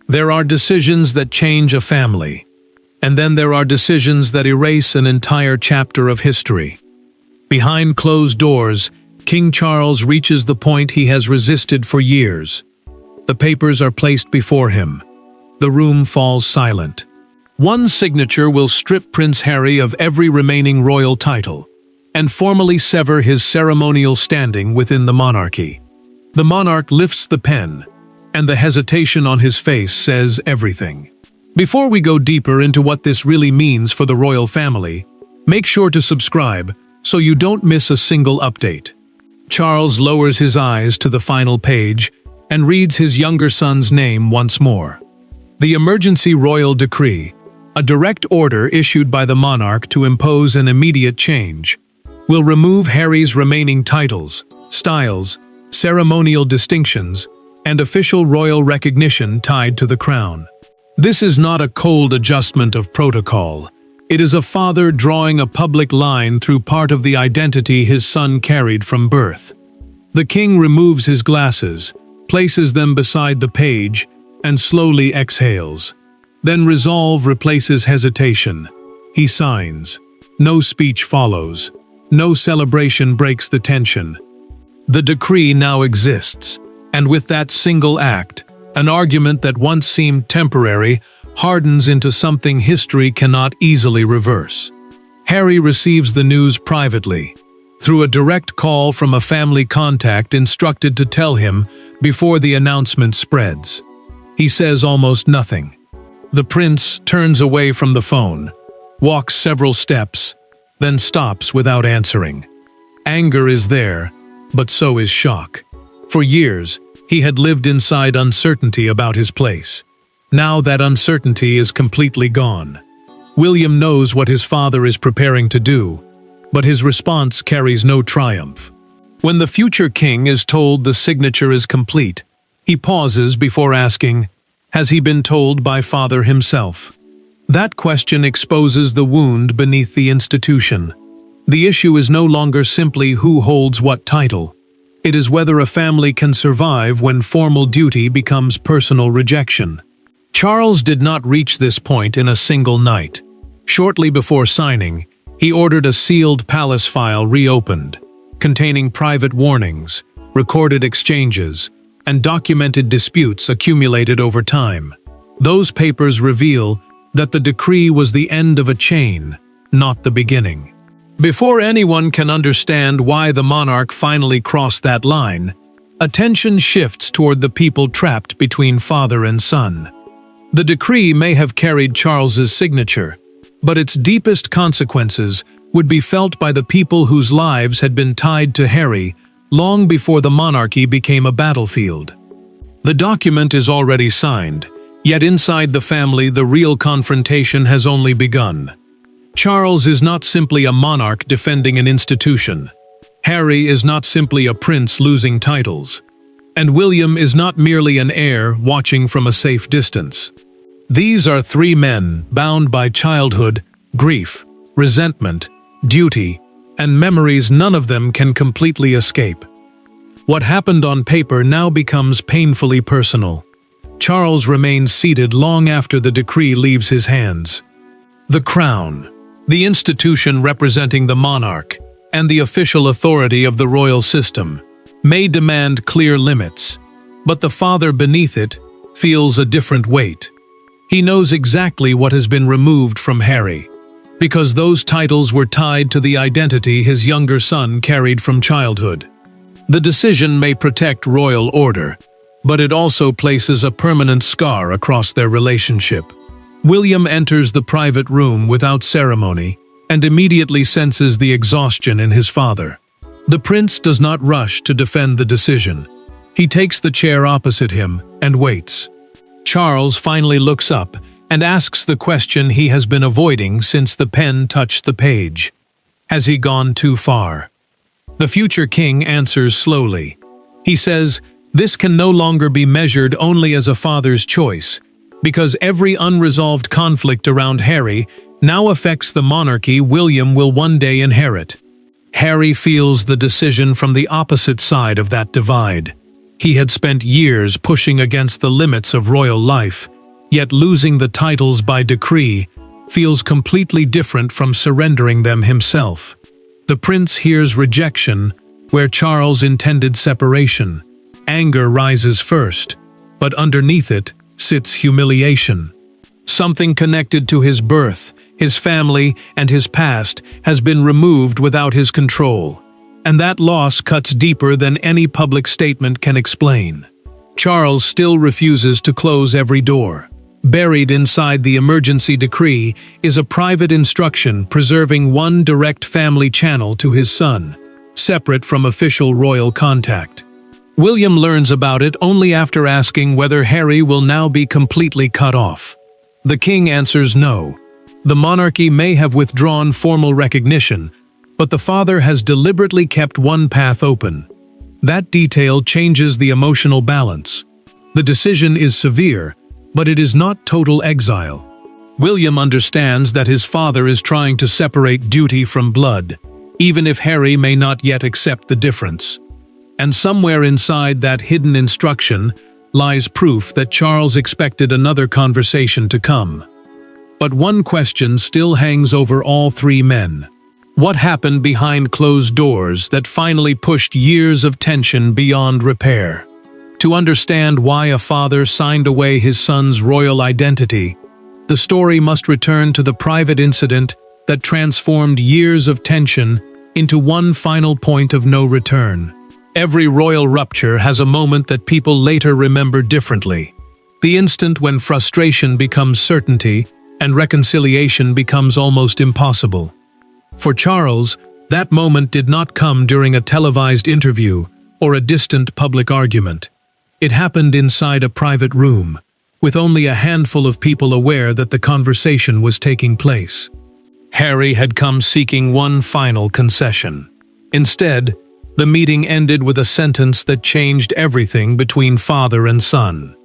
There are decisions that change a family, and then there are decisions that erase an entire chapter of history. Behind closed doors, King Charles reaches the point he has resisted for years. The papers are placed before him. The room falls silent. One signature will strip Prince Harry of every remaining royal title and formally sever his ceremonial standing within the monarchy. The monarch lifts the pen, and the hesitation on his face says everything. Before we go deeper into what this really means for the royal family, make sure to subscribe so you don't miss a single update. Charles lowers his eyes to the final page and reads his younger son's name once more. The emergency royal decree, a direct order issued by the monarch to impose an immediate change, will remove Harry's remaining titles, styles, ceremonial distinctions, and official royal recognition tied to the crown. This is not a cold adjustment of protocol. It is a father drawing a public line through part of the identity his son carried from birth. The king removes his glasses, places them beside the page, and slowly exhales. Then resolve replaces hesitation. He signs. No speech follows. No celebration breaks the tension. The decree now exists, and with that single act, an argument that once seemed temporary hardens into something history cannot easily reverse. Harry receives the news privately, through a direct call from a family contact instructed to tell him before the announcement spreads. He says almost nothing. The prince turns away from the phone, walks several steps, then stops without answering. Anger is there, but so is shock. For years, he had lived inside uncertainty about his place. Now that uncertainty is completely gone. William knows what his father is preparing to do, but his response carries no triumph. When the future king is told the signature is complete, he pauses before asking, "Has he been told by father himself?" That question exposes the wound beneath the institution. The issue is no longer simply who holds what title. It is whether a family can survive when formal duty becomes personal rejection. Charles did not reach this point in a single night. Shortly before signing, he ordered a sealed palace file reopened, containing private warnings, recorded exchanges, and documented disputes accumulated over time. Those papers reveal that the decree was the end of a chain, not the beginning. Before anyone can understand why the monarch finally crossed that line, attention shifts toward the people trapped between father and son. The decree may have carried Charles's signature, but its deepest consequences would be felt by the people whose lives had been tied to Harry long before the monarchy became a battlefield. The document is already signed, yet inside the family the real confrontation has only begun. Charles is not simply a monarch defending an institution. Harry is not simply a prince losing titles. And William is not merely an heir watching from a safe distance. These are three men bound by childhood, grief, resentment, duty, and memories none of them can completely escape. What happened on paper now becomes painfully personal. Charles remains seated long after the decree leaves his hands. The crown, the institution representing the monarch, and the official authority of the royal system, may demand clear limits, but the father beneath it feels a different weight. He knows exactly what has been removed from Harry, because those titles were tied to the identity his younger son carried from childhood. The decision may protect royal order, but it also places a permanent scar across their relationship. William enters the private room without ceremony and immediately senses the exhaustion in his father. The prince does not rush to defend the decision. He takes the chair opposite him and waits. Charles finally looks up and asks the question he has been avoiding since the pen touched the page. Has he gone too far? The future king answers slowly. He says, "This can no longer be measured only as a father's choice, because every unresolved conflict around Harry now affects the monarchy William will one day inherit." Harry feels the decision from the opposite side of that divide. He had spent years pushing against the limits of royal life, Yet losing the titles by decree feels completely different from surrendering them himself. The prince hears rejection where Charles intended separation. Anger rises first, but underneath it sits humiliation. Something connected to his birth, his family, and his past has been removed without his control, and that loss cuts deeper than any public statement can explain. Charles still refuses to close every door. Buried inside the emergency decree is a private instruction preserving one direct family channel to his son, separate from official royal contact. William learns about it only after asking whether Harry will now be completely cut off. The king answers no. The monarchy may have withdrawn formal recognition, but the father has deliberately kept one path open. That detail changes the emotional balance. The decision is severe, but it is not total exile. William understands that his father is trying to separate duty from blood, even if Harry may not yet accept the difference. And somewhere inside that hidden instruction lies proof that Charles expected another conversation to come. But one question still hangs over all three men. What happened behind closed doors that finally pushed years of tension beyond repair? To understand why a father signed away his son's royal identity, the story must return to the private incident that transformed years of tension into one final point of no return. Every royal rupture has a moment that people later remember differently. The instant when frustration becomes certainty and reconciliation becomes almost impossible. For Charles, that moment did not come during a televised interview or a distant public argument. It happened inside a private room, with only a handful of people aware that the conversation was taking place. Harry had come seeking one final concession. Instead, the meeting ended with a sentence that changed everything between father and son.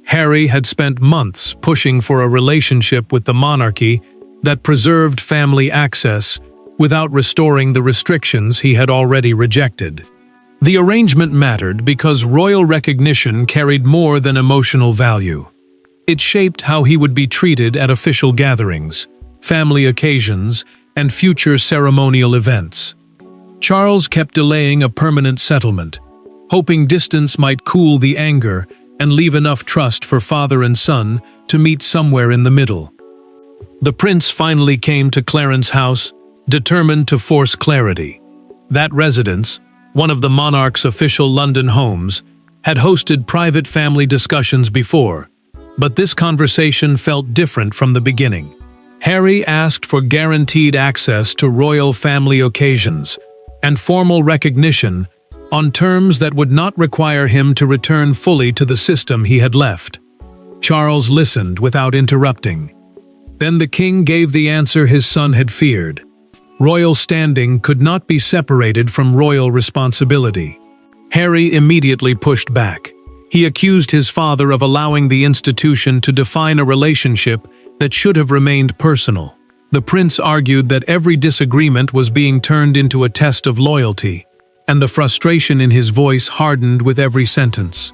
Harry had spent months pushing for a relationship with the monarchy that preserved family access without restoring the restrictions he had already rejected. The arrangement mattered because royal recognition carried more than emotional value. It shaped how he would be treated at official gatherings, family occasions, and future ceremonial events. Charles kept delaying a permanent settlement, hoping distance might cool the anger and leave enough trust for father and son to meet somewhere in the middle. The prince finally came to Clarence's house, determined to force clarity. That residence, one of the monarch's official London homes, had hosted private family discussions before, but this conversation felt different from the beginning. Harry asked for guaranteed access to royal family occasions and formal recognition on terms that would not require him to return fully to the system he had left. Charles listened without interrupting. Then the king gave the answer his son had feared. Royal standing could not be separated from royal responsibility. Harry immediately pushed back. He accused his father of allowing the institution to define a relationship that should have remained personal. The prince argued that every disagreement was being turned into a test of loyalty, and the frustration in his voice hardened with every sentence.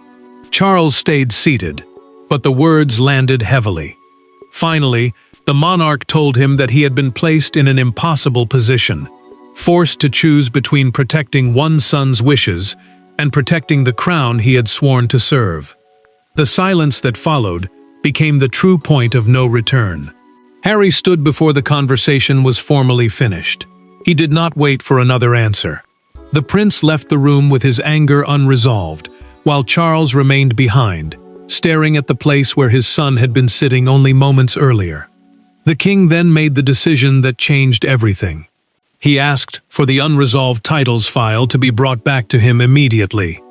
Charles stayed seated, but the words landed heavily. Finally, the monarch told him that he had been placed in an impossible position, forced to choose between protecting one son's wishes and protecting the crown he had sworn to serve. The silence that followed became the true point of no return. Harry stood before the conversation was formally finished. He did not wait for another answer. The prince left the room with his anger unresolved, while Charles remained behind, staring at the place where his son had been sitting only moments earlier. The king then made the decision that changed everything. He asked for the unresolved titles file to be brought back to him immediately.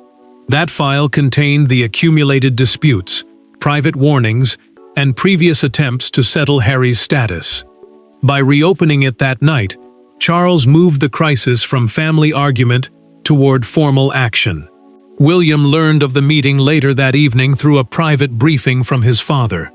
That file contained the accumulated disputes, private warnings, and previous attempts to settle Harry's status. By reopening it that night, Charles moved the crisis from family argument toward formal action. William learned of the meeting later that evening through a private briefing from his father.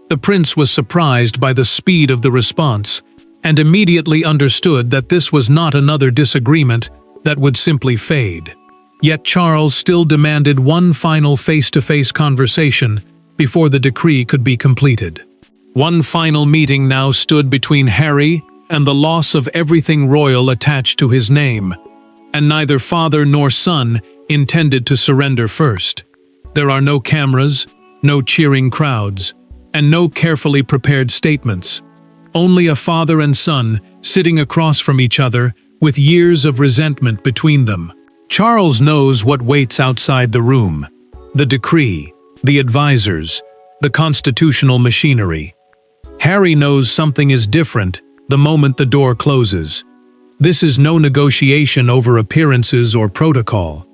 The prince was surprised by the speed of the response and immediately understood that this was not another disagreement that would simply fade. Yet Charles still demanded one final face-to-face conversation before the decree could be completed. One final meeting now stood between Harry and the loss of everything royal attached to his name, and neither father nor son intended to surrender first. There are no cameras, no cheering crowds, and no carefully prepared statements. Only a father and son sitting across from each other with years of resentment between them. Charles knows what waits outside the room: the decree, the advisors, the constitutional machinery. Harry knows something is different the moment the door closes. This is no negotiation over appearances or protocol.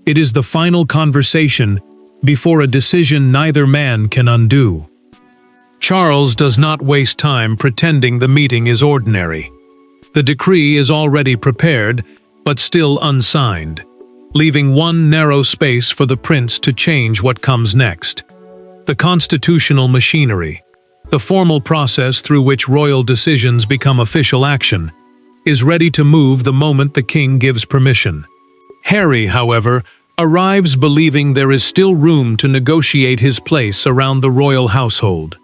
It is the final conversation before a decision neither man can undo. Charles does not waste time pretending the meeting is ordinary. The decree is already prepared, but still unsigned, leaving one narrow space for the prince to change what comes next. The constitutional machinery, the formal process through which royal decisions become official action, is ready to move the moment the king gives permission. Harry, however, arrives believing there is still room to negotiate his place around the royal household.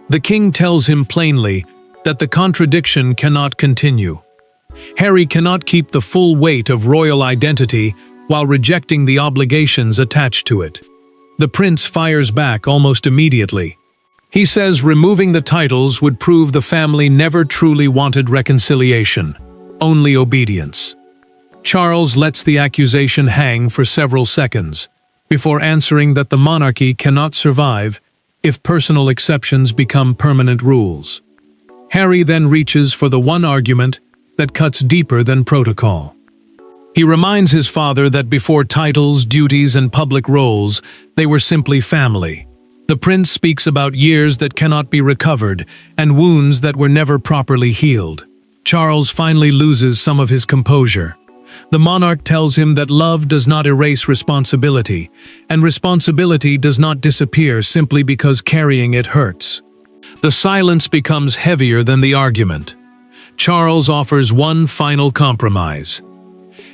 The king tells him plainly that the contradiction cannot continue. Harry cannot keep the full weight of royal identity while rejecting the obligations attached to it. The prince fires back almost immediately. He says removing the titles would prove the family never truly wanted reconciliation, only obedience. Charles lets the accusation hang for several seconds, before answering that the monarchy cannot survive if personal exceptions become permanent rules. Harry then reaches for the one argument that cuts deeper than protocol. He reminds his father that before titles, duties, and public roles, they were simply family. The prince speaks about years that cannot be recovered and wounds that were never properly healed. Charles finally loses some of his composure. The monarch tells him that love does not erase responsibility, and responsibility does not disappear simply because carrying it hurts. The silence becomes heavier than the argument. Charles offers one final compromise.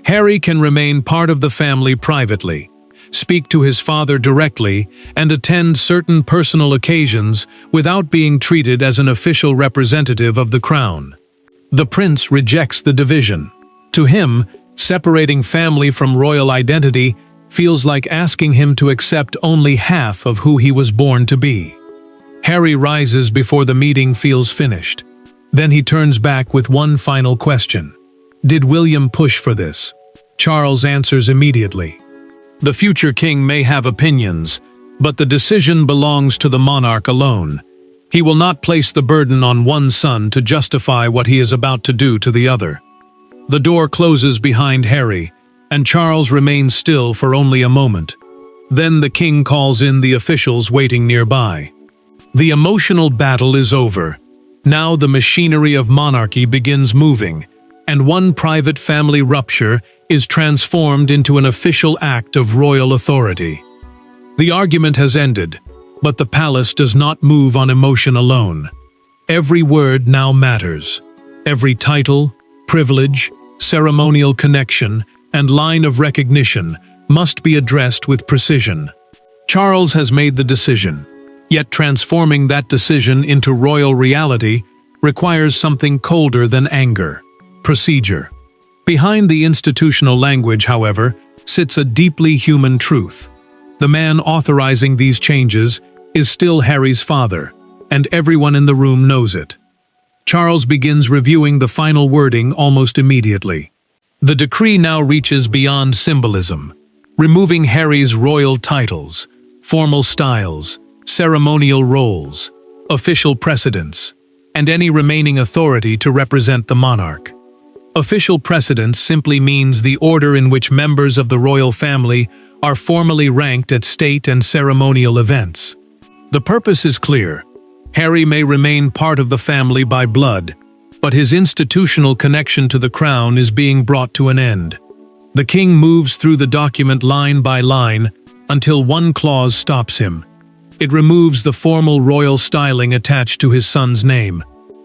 Harry can remain part of the family privately, speak to his father directly, and attend certain personal occasions without being treated as an official representative of the crown. The prince rejects the division. To him, separating family from royal identity feels like asking him to accept only half of who he was born to be. Harry rises before the meeting feels finished. Then he turns back with one final question. Did William push for this? Charles answers immediately. The future king may have opinions, but the decision belongs to the monarch alone. He will not place the burden on one son to justify what he is about to do to the other. The door closes behind Harry, and Charles remains still for only a moment. Then the king calls in the officials waiting nearby. The emotional battle is over. Now the machinery of monarchy begins moving, and one private family rupture is transformed into an official act of royal authority. The argument has ended, but the palace does not move on emotion alone. Every word now matters. Every title, privilege, ceremonial connection, and line of recognition must be addressed with precision. Charles has made the decision, yet transforming that decision into royal reality requires something colder than anger: procedure. Behind the institutional language, however, sits a deeply human truth. The man authorizing these changes is still Harry's father, and everyone in the room knows it. Charles begins reviewing the final wording almost immediately. The decree now reaches beyond symbolism, removing Harry's royal titles, formal styles, ceremonial roles, official precedents, and any remaining authority to represent the monarch. Official precedence simply means the order in which members of the royal family are formally ranked at state and ceremonial events. The purpose is clear. Harry may remain part of the family by blood, but his institutional connection to the crown is being brought to an end. The king moves through the document line by line until one clause stops him. It removes the formal royal styling attached to his son's name.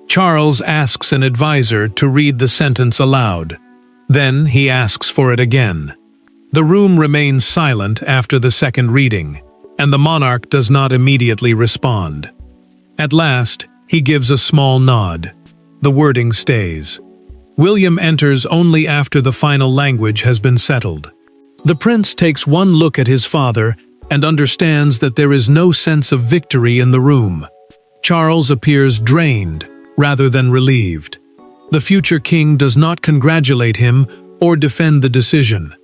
Charles asks an advisor to read the sentence aloud. Then he asks for it again. The room remains silent after the second reading. and the monarch does not immediately respond. At last, he gives a small nod. The wording stays. William enters only after the final language has been settled. The prince takes one look at his father and understands that there is no sense of victory in the room. Charles appears drained rather than relieved. The future king does not congratulate him or defend the decision.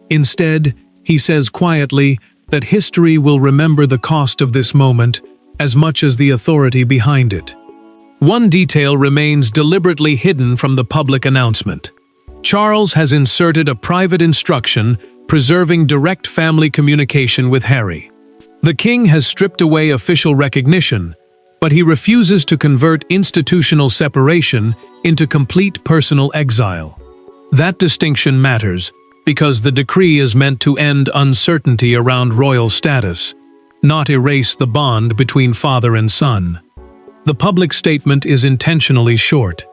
Instead, he says quietly that history will remember the cost of this moment as much as the authority behind it. One detail remains deliberately hidden from the public announcement. Charles has inserted a private instruction preserving direct family communication with Harry. The king has stripped away official recognition, but he refuses to convert institutional separation into complete personal exile. That distinction matters because the decree is meant to end uncertainty around royal status, not erase the bond between father and son. The public statement is intentionally short.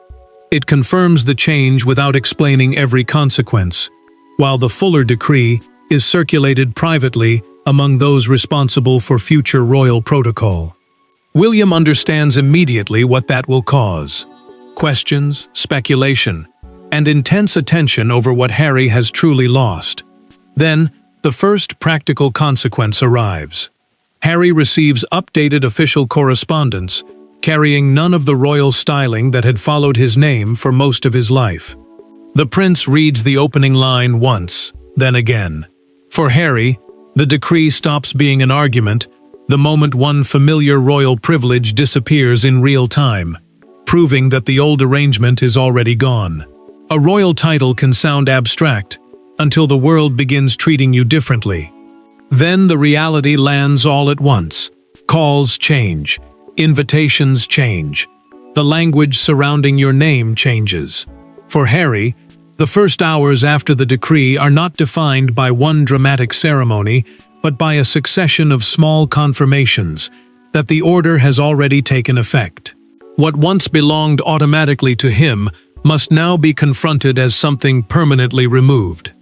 It confirms the change without explaining every consequence, while the fuller decree is circulated privately among those responsible for future royal protocol. William understands immediately what that will cause: questions, speculation, and intense attention over what Harry has truly lost. Then, the first practical consequence arrives. Harry receives updated official correspondence, carrying none of the royal styling that had followed his name for most of his life. The prince reads the opening line once, then again. For Harry, the decree stops being an argument the moment one familiar royal privilege disappears in real time, proving that the old arrangement is already gone. A royal title can sound abstract until the world begins treating you differently. Then the reality lands all at once. Calls change. Invitations change. The language surrounding your name changes. For Harry, the first hours after the decree are not defined by one dramatic ceremony, but by a succession of small confirmations that the order has already taken effect. What once belonged automatically to him must now be confronted as something permanently removed.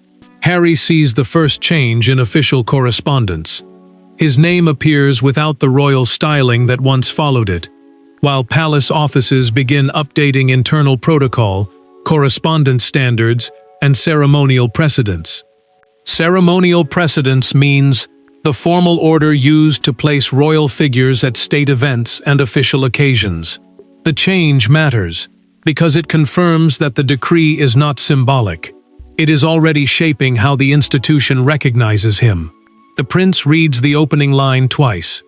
Harry sees the first change in official correspondence. His name appears without the royal styling that once followed it, while palace offices begin updating internal protocol, correspondence standards, and ceremonial precedents. Ceremonial precedence means the formal order used to place royal figures at state events and official occasions. The change matters because it confirms that the decree is not symbolic. It is already shaping how the institution recognizes him. The prince reads the opening line twice.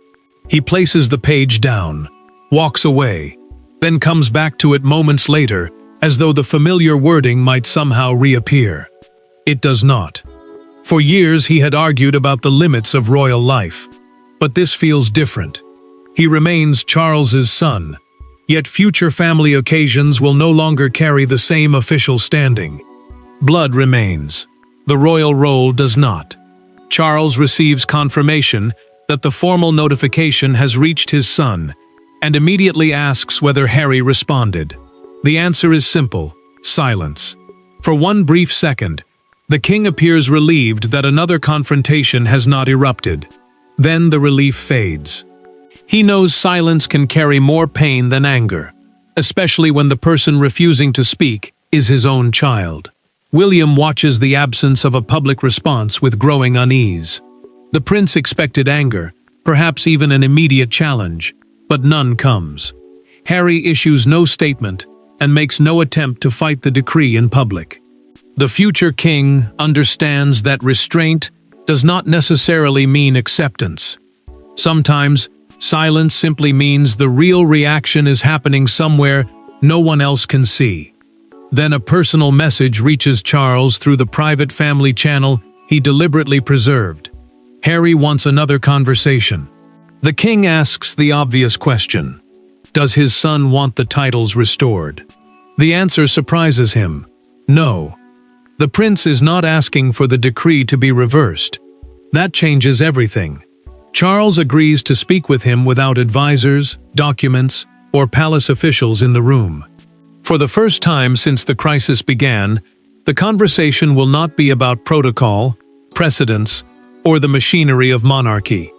He places the page down, walks away, then comes back to it moments later, as though the familiar wording might somehow reappear. It does not. For years he had argued about the limits of royal life, but this feels different. He remains Charles's son, yet future family occasions will no longer carry the same official standing. Blood remains. The royal role does not. Charles receives confirmation that the formal notification has reached his son, and immediately asks whether Harry responded. The answer is simple: silence. For one brief second, the king appears relieved that another confrontation has not erupted. Then the relief fades. He knows silence can carry more pain than anger, especially when the person refusing to speak is his own child. William watches the absence of a public response with growing unease. The prince expected anger, perhaps even an immediate challenge, but none comes. Harry issues no statement and makes no attempt to fight the decree in public. The future king understands that restraint does not necessarily mean acceptance. Sometimes, silence simply means the real reaction is happening somewhere no one else can see. Then a personal message reaches Charles through the private family channel he deliberately preserved. Harry wants another conversation. The king asks the obvious question: does his son want the titles restored? The answer surprises him: no. The prince is not asking for the decree to be reversed. That changes everything. Charles agrees to speak with him without advisors, documents, or palace officials in the room. For the first time since the crisis began, the conversation will not be about protocol, precedence, or the machinery of monarchy.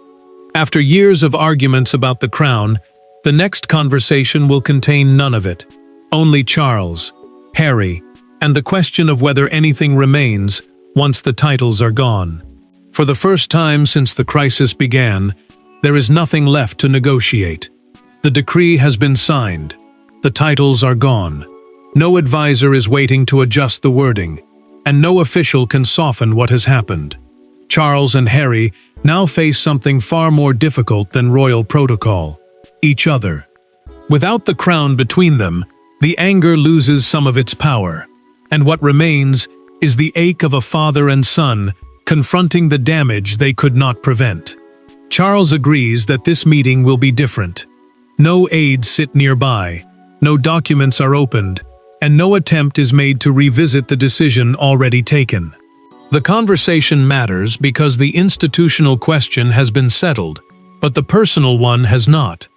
After years of arguments about the crown, the next conversation will contain none of it. Only Charles, Harry, and the question of whether anything remains once the titles are gone. For the first time since the crisis began, there is nothing left to negotiate. The decree has been signed. The titles are gone. No advisor is waiting to adjust the wording, and no official can soften what has happened. Charles and Harry now face something far more difficult than royal protocol: each other. Without the crown between them, the anger loses some of its power, and what remains is the ache of a father and son confronting the damage they could not prevent. Charles agrees that this meeting will be different. No aides sit nearby, no documents are opened, and no attempt is made to revisit the decision already taken. The conversation matters because the institutional question has been settled, but the personal one has not.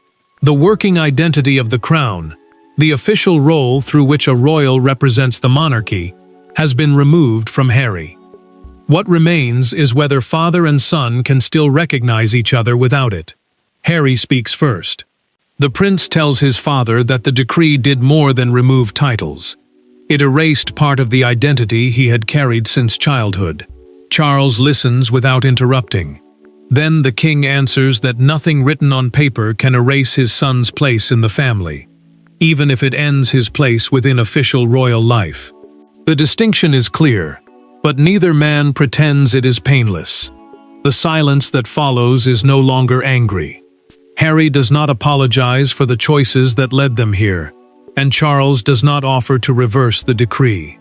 The working identity of the crown, the official role through which a royal represents the monarchy, has been removed from Harry. What remains is whether father and son can still recognize each other without it. Harry speaks first. The prince tells his father that the decree did more than remove titles. It erased part of the identity he had carried since childhood. Charles listens without interrupting. Then the king answers that nothing written on paper can erase his son's place in the family, even if it ends his place within official royal life. The distinction is clear, but neither man pretends it is painless. The silence that follows is no longer angry. Harry does not apologize for the choices that led them here, and Charles does not offer to reverse the decree.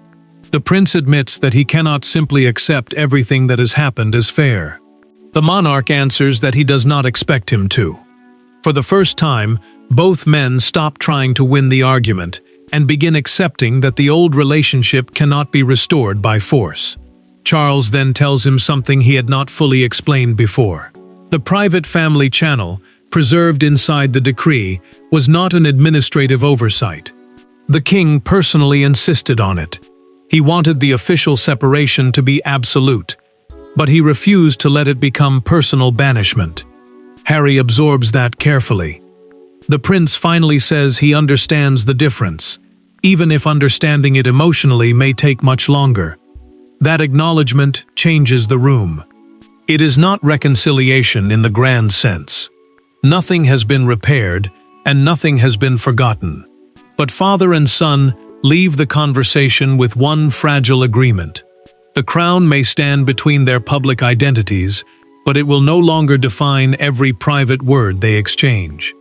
The prince admits that he cannot simply accept everything that has happened as fair. The monarch answers that he does not expect him to. For the first time, both men stop trying to win the argument and begin accepting that the old relationship cannot be restored by force. Charles then tells him something he had not fully explained before. The private family channel, preserved inside the decree, was not an administrative oversight. The king personally insisted on it. He wanted the official separation to be absolute, but he refused to let it become personal banishment. Harry absorbs that carefully. The prince finally says he understands the difference, even if understanding it emotionally may take much longer. That acknowledgement changes the room. It is not reconciliation in the grand sense. Nothing has been repaired, and nothing has been forgotten. But father and son leave the conversation with one fragile agreement. The crown may stand between their public identities, but it will no longer define every private word they exchange.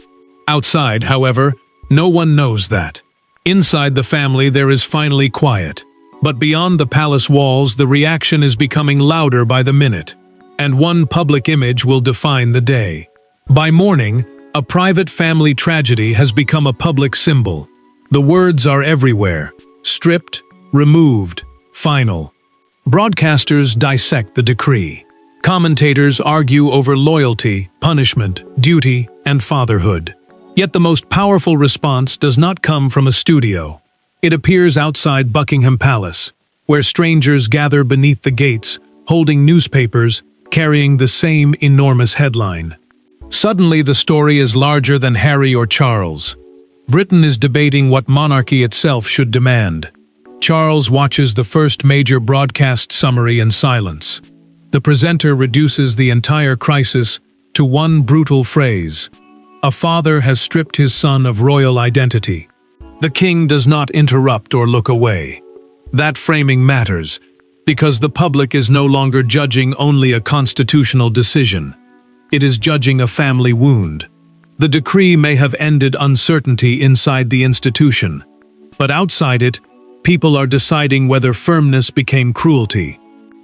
Outside, however, no one knows that. Inside the family there is finally quiet, but beyond the palace walls the reaction is becoming louder by the minute, and one public image will define the day. By morning, a private family tragedy has become a public symbol. The words are everywhere: stripped, removed, final. Broadcasters dissect the decree. Commentators argue over loyalty, punishment, duty, and fatherhood. Yet the most powerful response does not come from a studio. It appears outside Buckingham Palace, where strangers gather beneath the gates, holding newspapers, carrying the same enormous headline. Suddenly the story is larger than Harry or Charles. Britain is debating what monarchy itself should demand. Charles watches the first major broadcast summary in silence. The presenter reduces the entire crisis to one brutal phrase: "A father has stripped his son of royal identity." The king does not interrupt or look away. That framing matters, because the public is no longer judging only a constitutional decision. It is judging a family wound. The decree may have ended uncertainty inside the institution, but outside it, people are deciding whether firmness became cruelty.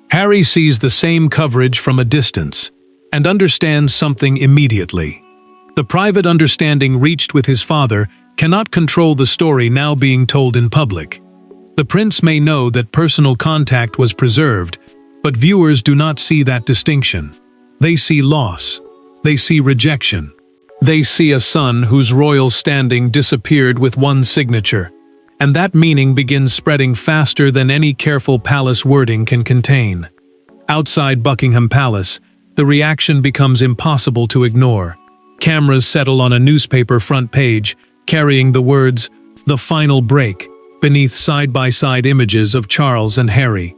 Harry sees the same coverage from a distance and understands something immediately. The private understanding reached with his father cannot control the story now being told in public. The prince may know that personal contact was preserved, but viewers do not see that distinction. They see loss. They see rejection. They see a son whose royal standing disappeared with one signature, and that meaning begins spreading faster than any careful palace wording can contain. Outside Buckingham Palace, the reaction becomes impossible to ignore. Cameras settle on a newspaper front page, carrying the words, "The Final Break," beneath side-by-side images of Charles and Harry.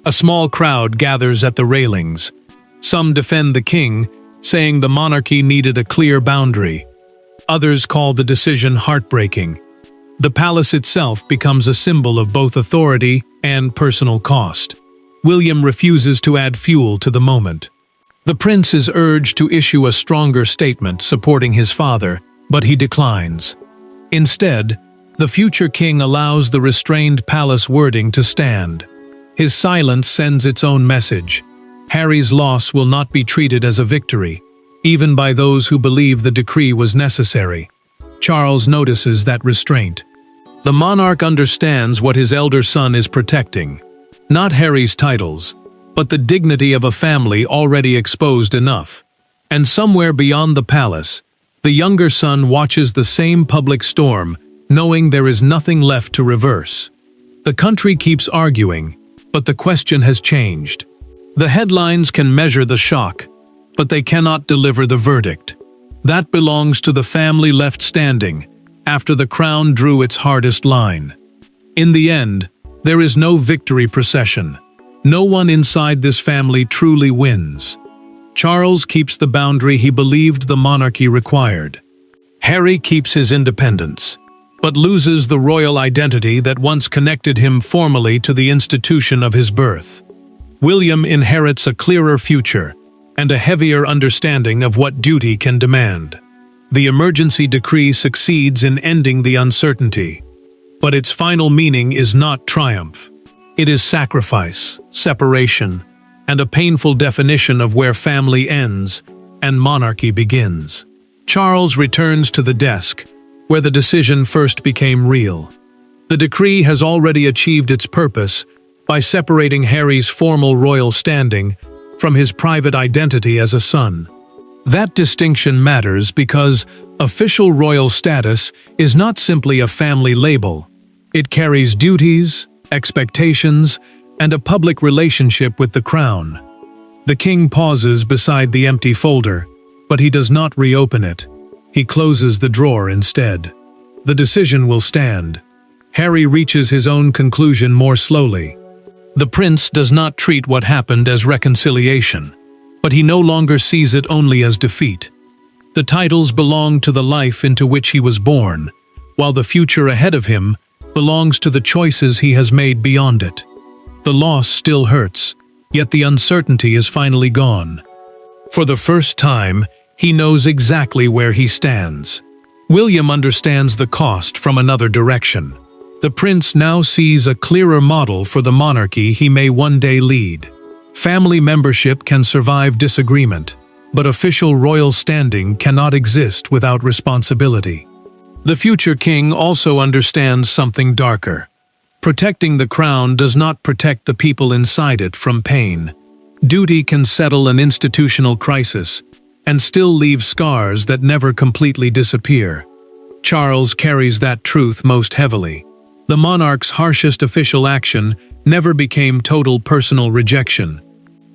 A small crowd gathers at the railings. Some defend the king, saying the monarchy needed a clear boundary. Others call the decision heartbreaking. The palace itself becomes a symbol of both authority and personal cost. William refuses to add fuel to the moment. The prince is urged to issue a stronger statement supporting his father, but he declines. Instead, the future king allows the restrained palace wording to stand. His silence sends its own message. Harry's loss will not be treated as a victory, even by those who believe the decree was necessary. Charles notices that restraint. The monarch understands what his elder son is protecting. Not Harry's titles, but the dignity of a family already exposed enough. And somewhere beyond the palace, the younger son watches the same public storm, knowing there is nothing left to reverse. The country keeps arguing, but the question has changed. The headlines can measure the shock, but they cannot deliver the verdict. That belongs to the family left standing, after the crown drew its hardest line. In the end, there is no victory procession. No one inside this family truly wins. Charles keeps the boundary he believed the monarchy required. Harry keeps his independence, but loses the royal identity that once connected him formally to the institution of his birth. William inherits a clearer future and a heavier understanding of what duty can demand. The emergency decree succeeds in ending the uncertainty, but its final meaning is not triumph. It is sacrifice, separation, and a painful definition of where family ends and monarchy begins. Charles returns to the desk, where the decision first became real. The decree has already achieved its purpose by separating Harry's formal royal standing from his private identity as a son. That distinction matters because official royal status is not simply a family label. It carries duties, expectations, and a public relationship with the crown. The king pauses beside the empty folder, but he does not reopen it. He closes the drawer instead. The decision will stand. Harry reaches his own conclusion more slowly. The prince does not treat what happened as reconciliation, but he no longer sees it only as defeat. The titles belong to the life into which he was born, while the future ahead of him belongs to the choices he has made beyond it. The loss still hurts, yet the uncertainty is finally gone. For the first time, he knows exactly where he stands. William understands the cost from another direction. The prince now sees a clearer model for the monarchy he may one day lead. Family membership can survive disagreement, but official royal standing cannot exist without responsibility. The future king also understands something darker. Protecting the crown does not protect the people inside it from pain. Duty can settle an institutional crisis and still leave scars that never completely disappear. Charles carries that truth most heavily. The monarch's harshest official action never became total personal rejection.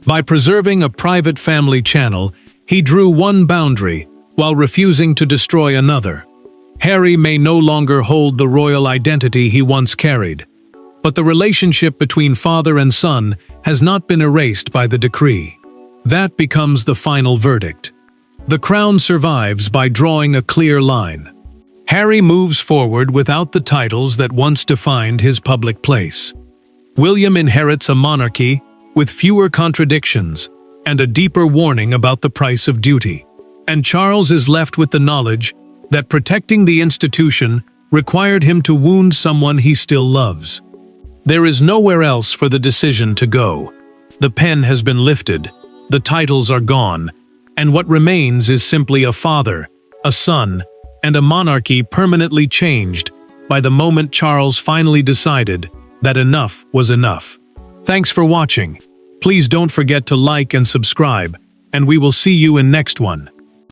By preserving a private family channel, he drew one boundary while refusing to destroy another. Harry may no longer hold the royal identity he once carried, but the relationship between father and son has not been erased by the decree. That becomes the final verdict. The crown survives by drawing a clear line. Harry moves forward without the titles that once defined his public place. William inherits a monarchy with fewer contradictions and a deeper warning about the price of duty. And Charles is left with the knowledge that protecting the institution required him to wound someone he still loves. There is nowhere else for the decision to go. The pen has been lifted, the titles are gone, and what remains is simply a father, a son, and a monarchy permanently changed by the moment Charles finally decided that enough was enough. Thanks for watching. Please don't forget to like and subscribe, and we will see you in next one.